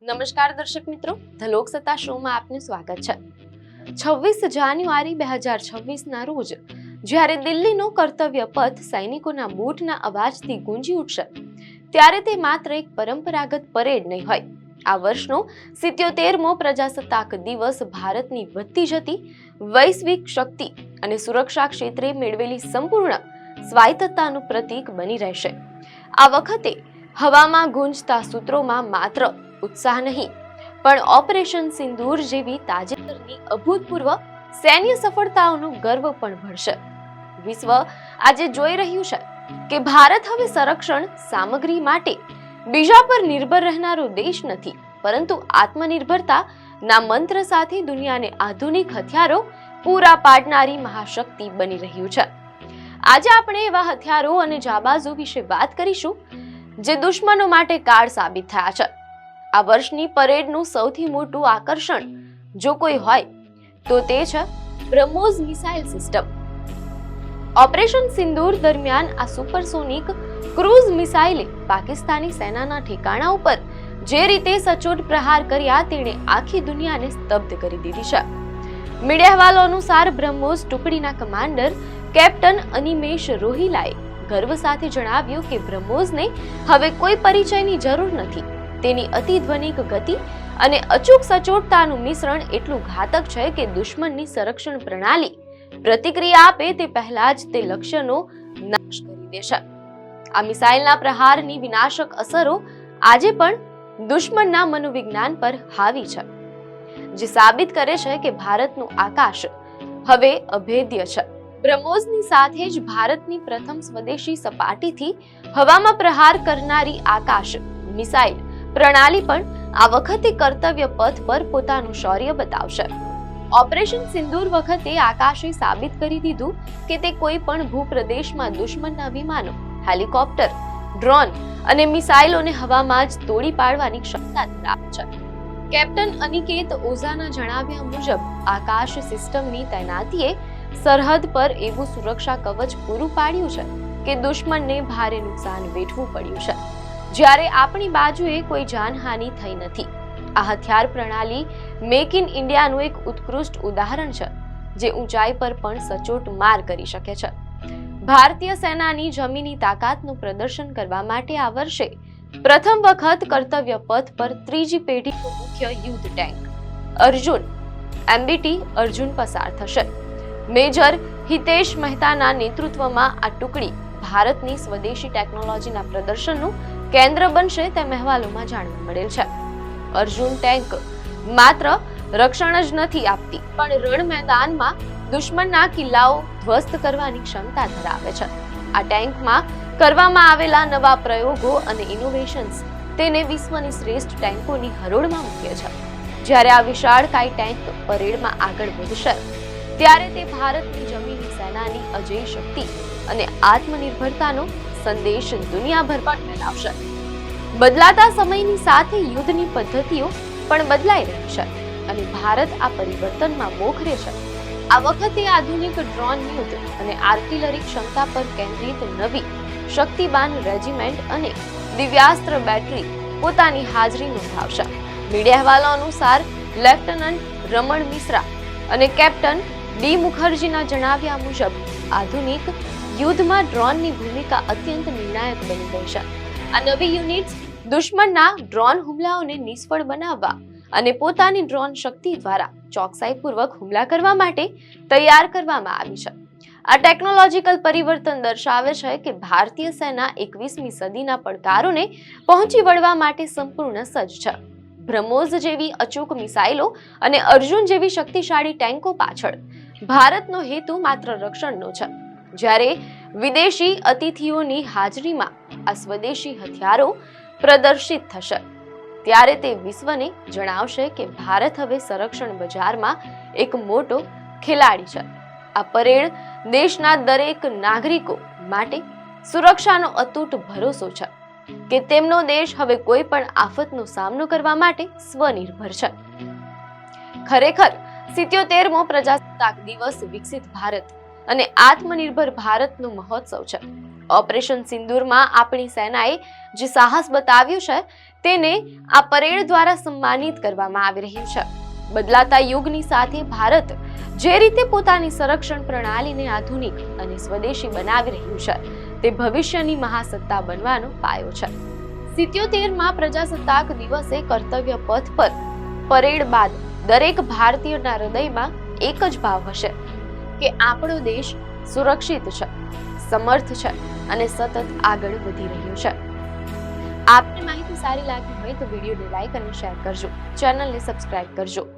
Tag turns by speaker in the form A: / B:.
A: નમસ્કાર દર્શક મિત્રો, ધ લોકસત્તા શોમાં આપનું સ્વાગત છે। 26 જાન્યુઆરી 2026ના રોજ જ્યારે દિલ્હીનો કર્તવ્ય પથ સૈનિકોના બૂટના અવાજથી ગુંજી ઉઠશે, ત્યારે તે માત્ર એક પરંપરાગત પરેડ નહીં હોય। આ વર્ષનો 77મો પ્રજાસત્તાક દિવસ ભારતની વધતી જતી વૈશ્વિક શક્તિ અને સુરક્ષા ક્ષેત્રે મેળવેલી સંપૂર્ણ સ્વાયત્તતાનું પ્રતીક બની રહેશે। આ વખતે હવામાં ગુંજતા સૂત્રોમાં માત્ર ઉત્સાહ નહીં, પણ ઓપરેશન સિંદૂર જેવી તાજેતરની અભૂતપૂર્વ સૈન્ય સફળતાઓનો ગર્વ પણ ભળશે। વિશ્વ આજે જોઈ રહ્યું છે કે ભારત હવે સંરક્ષણ સામગ્રી માટે બીજા પર નિર્ભર રહેનારો દેશ નથી, પરંતુ આત્મનિર્ભરતાના મંત્ર સાથે દુનિયાને આધુનિક હથિયારો પૂરા પાડનારી મહાશક્તિ બની રહ્યું છે। આજે આપણે એવા હથિયારો અને જાબાઝો વિશે વાત કરીશું જે દુશ્મનો માટે કાળ સાબિત થયા છે। આ વર્ષની પરેડનું સૌથી મોટું આકર્ષણ જો કોઈ હોય તો તે છે બ્રહ્મોસ મિસાઇલ સિસ્ટમ। ઓપરેશન સિંદૂર દરમિયાન આ સુપરસોનિક ક્રૂઝ મિસાઇલે પાકિસ્તાની સેનાના ઠેકાણા ઉપર જે રીતે સચોટ પ્રહાર કર્યા, તેણે આખી દુનિયાને સ્તબ્ધ કરી દીધી છે। મીડિયા અહેવાલો અનુસાર બ્રહ્મોસ ટુકડીના કમાન્ડર કેપ્ટન અનિમેશ રોહિલાએ ગર્વ સાથે જણાવ્યું કે બ્રહ્મોસને હવે કોઈ પરિચયની જરૂર નથી। તેની અતિધ્વનિક ગતિ અને અચૂક સચોટતાનું મિશ્રણ એટલું ઘાતક છે કે દુશ્મનની સંરક્ષણ પ્રણાલી પ્રતિક્રિયા આપે તે પહેલા જ તે લક્ષ્યનો નાશ કરી દેશે। આ મિસાઇલના પ્રહારની વિનાશક અસરો આજે પણ દુશ્મનના મનોવિજ્ઞાન પર હાવી છે, જે સાબિત કરે છે કે ભારતનું આકાશ હવે અભેદ્ય છે। બ્રહ્મોસની સાથે જ ભારતની પ્રથમ સ્વદેશી સપાટીથી હવામાં પ્રહાર કરનારી આકાશ મિસાઇલ પ્રણાલી પણ આ વખતે કર્તવ્ય પથ પર પોતાનું શૌર્ય બતાવશે। ઓપરેશન સિંદૂર વખતે આકાશે સાબિત કરી દીધું કે તે કોઈ પણ ભૂપ્રદેશમાં દુશ્મનના વિમાનો, હેલિકોપ્ટર, ડ્રોન અને મિસાઇલોને હવામાં જ તોડી પાડવાની ક્ષમતા ધરાવે છે। કેપ્ટન અનિકેત ઓઝાના જણાવ્યા મુજબ આકાશ સિસ્ટમની તૈનાતીએ સરહદ પર એવું સુરક્ષા કવચ પૂરું પાડ્યું છે કે દુશ્મનને ભારે નુકસાન વેઠવું પડ્યું છે, જ્યારે આપણી બાજુએ કોઈ જાનહાનિ થઈ નથી। આ હથિયાર પ્રણાલી મેક ઇન ઇન્ડિયાનું એક ઉત્કૃષ્ટ ઉદાહરણ છે, જે ઊંચાઈ પર પણ સચોટ માર કરી શકે છે। ભારતીય સેનાની જમીની તાકાતનું પ્રદર્શન કરવા માટે આ વર્ષે પ્રથમ વખત કર્તવ્ય પથ પર ત્રીજી પેઢીનું મુખ્ય યુદ્ધ ટેન્ક અર્જુન MBT અર્જુન પસાર થશે। મેજર હિતેશ મહેતાના નેતૃત્વમાં આ ટુકડી ભારતની સ્વદેશી ટેકનોલોજીના પ્રદર્શનનું કેન્દ્ર બનશે તેમ અહેવાલોમાં જાણવા મળેલ છે। અર્જુન ટેન્ક માત્ર રક્ષણ જ નથી આપતી, પણ રણ મેદાનમાં દુશ્મનના કિલ્લાઓ ધ્વસ્ત કરવાની ક્ષમતા ધરાવે છે। આ ટેન્કમાં કરવામાં આવેલા નવા પ્રયોગો અને ઇનોવેશન્સ તેને વિશ્વની શ્રેષ્ઠ ટેન્કોની હરોળમાં મૂકે છે। જ્યારે આ વિશાળકાય ટેન્ક પરેડમાં આગળ વધશે, ત્યારે તે ભારતની જમીની સેનાની અજેય શક્તિ અને આત્મનિર્ભરતાનો સંદેશ દુનિયાભર પર ફેલાવશે। બદલાતા સમયની સાથે યુદ્ધની પદ્ધતિઓ પણ બદલાઈ રહી છે અને ભારત આ પરિવર્તનમાં મોખરે છે। આ વખતે આધુનિક ડ્રોન યુદ્ધ અને આર્ટિલરી ક્ષમતા પર કેન્દ્રિત નવી શક્તિબાન રેજિમેન્ટ અને દિવ્યાસ્ત્ર બેટરી પોતાની હાજરી નોંધાવશે। મીડિયા અહેવાલો અનુસાર લેફ્ટનન્ટ રમણ મિશ્રા અને કેપ્ટન ડી મુખર્જીના જણાવ્યા મુજબ આધુનિક યુદ્ધમાં ડ્રોનની ભૂમિકા અત્યંત નિર્ણાયક બની ગઈ છે। આ નવી યુનિટ્સ દુશ્મનના ડ્રોન હુમલાઓને નિષ્ફળ બનાવવા અને પોતાની ડ્રોન શક્તિ દ્વારા ચોકસાઈપૂર્વક હુમલા કરવા માટે તૈયાર કરવામાં આવી છે। આ ટેકનોલોજીકલ પરિવર્તન દર્શાવે છે કે ભારતીય સેના 21મી સદીના પડકારોને પહોંચી વળવા માટે સંપૂર્ણ સજ્જ છે। બ્રહ્મોસ જેવી અચૂક મિસાઇલો અને અર્જુન જેવી શક્તિશાળી ટેન્કો પાછળ ભારતનો હેતુ માત્ર રક્ષણનો છે, જ્યારે વિદેશી અતિથિઓની હાજરીમાં આ સ્વદેશી હથિયારો પ્રદર્શિત થશે, ત્યારે તે વિશ્વને જણાવશે કે ભારત હવે સંરક્ષણ બજારમાં એક મોટો ખેલાડી છે। આ પરેડ દેશના દરેક નાગરિકો માટે સુરક્ષાનો અતૂટ ભરોસો છે કે તેમનો દેશ હવે કોઈ પણ આફતનો સામનો કરવા માટે સ્વનિર્ભર છે। ખરેખર 77મો પ્રજાસત્તાક દિવસ વિકસિત ભારત અને આત્મનિર્ભર ભારતનો મહોત્સવ છે। ઓપરેશન સિંદૂરમાં આપણી સેનાએ જે સાહસ બતાવ્યું છે તેને આ પરેડ દ્વારા સન્માનિત કરવામાં આવી રહ્યું છે. બદલાતા યુગની સાથે ભારત જે રીતે પોતાની સંરક્ષણ પ્રણાલીને આધુનિક અને સ્વદેશી બનાવી રહ્યું છે તે ભવિષ્યની મહાસત્તા બનવાનો પાયો છે. 77માં પ્રજાસત્તાક દિવસે કર્તવ્ય પથ પર પરેડ બાદ દરેક ભારતીયના હૃદયમાં એક જ ભાવ હશે કે આપણો દેશ સુરક્ષિત છે, સમર્થ છે અને સતત આગળ વધી રહ્યો છે. આપને માહિતી સારી લાગી હોય તો વિડીયોને લાઈક અને શેર કરજો, ચેનલને સબસ્ક્રાઇબ કરજો.